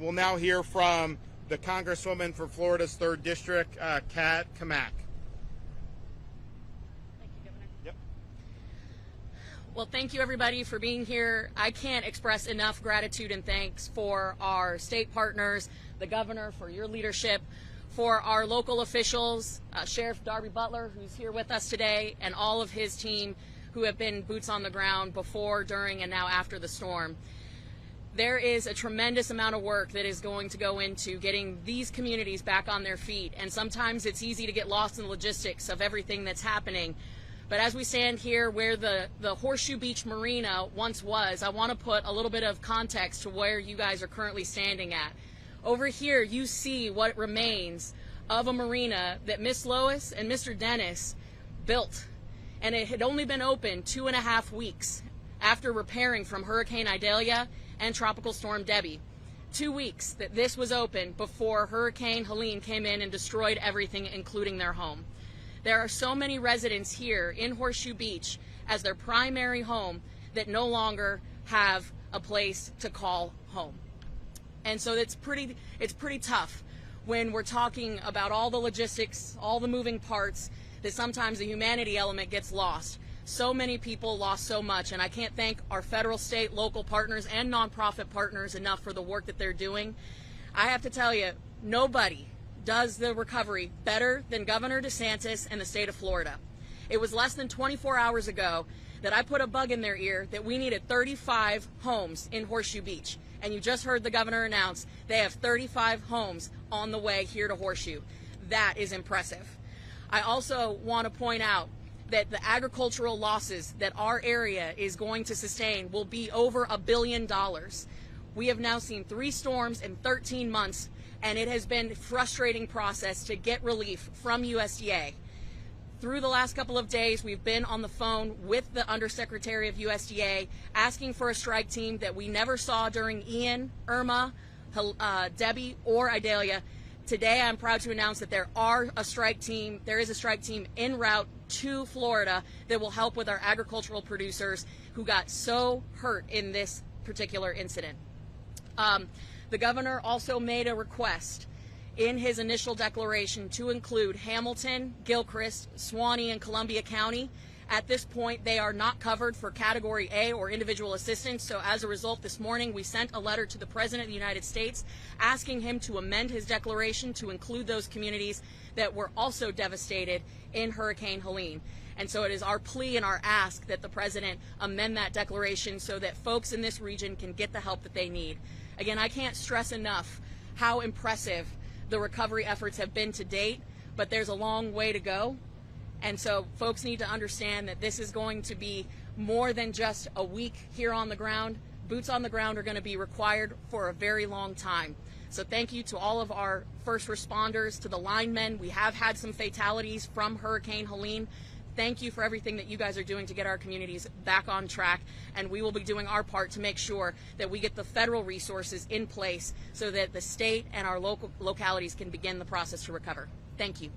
we'll now hear from the Congresswoman for Florida's 3rd District, Cammack. Thank you, Governor. Yep. Well, thank you, everybody, for being here. I can't express enough gratitude and thanks for our state partners, the governor for your leadership, for our local officials, Sheriff Darby Butler, who's here with us today, and all of his team who have been boots on the ground before, during, and now after the storm. There is a tremendous amount of work that is going to go into getting these communities back on their feet, and sometimes it's easy to get lost in the logistics of everything that's happening. But as we stand here where the Horseshoe Beach Marina once was, I want to put a little bit of context to where you guys are currently standing at. Over here, you see what remains of a marina that Miss Lois and Mr. Dennis built, and it had only been open 2.5 weeks after repairing from Hurricane Idalia and Tropical Storm Debbie. 2 weeks that this was open before Hurricane Helene came in and destroyed everything, including their home. There are so many residents here in Horseshoe Beach as their primary home that no longer have a place to call home. And so it's pretty tough when we're talking about all the logistics, all the moving parts, that sometimes the humanity element gets lost. So many people lost so much, and I can't thank our federal, state, local partners and nonprofit partners enough for the work that they're doing. I have to tell you, nobody does the recovery better than Governor DeSantis and the state of Florida. It was less than 24 hours ago that I put a bug in their ear that we needed 35 homes in Horseshoe Beach. And you just heard the governor announce they have 35 homes on the way here to Horseshoe. That is impressive. I also want to point out that the agricultural losses that our area is going to sustain will be over $1 billion. We have now seen 3 storms in 13 months, and it has been a frustrating process to get relief from USDA. Through the last couple of days, we've been on the phone with the Undersecretary of USDA asking for a strike team that we never saw during Ian, Irma, Debbie, or Idalia. Today, I'm proud to announce that there is a strike team en route to Florida that will help with our agricultural producers who got so hurt in this particular incident. The governor also made a request in his initial declaration to include Hamilton, Gilchrist, Suwannee, and Columbia County. At this point, they are not covered for Category A or individual assistance, so as a result, this morning we sent a letter to the President of the United States asking him to amend his declaration to include those communities that were also devastated in Hurricane Helene. And so it is our plea and our ask that the President amend that declaration so that folks in this region can get the help that they need. Again, I can't stress enough how impressive the recovery efforts have been to date, but there's a long way to go. And so folks need to understand that this is going to be more than just a week here on the ground. Boots on the ground are going to be required for a very long time. So thank you to all of our first responders, to the linemen. We have had some fatalities from Hurricane Helene. Thank you for everything that you guys are doing to get our communities back on track, and we will be doing our part to make sure that we get the federal resources in place so that the state and our local localities can begin the process to recover. Thank you.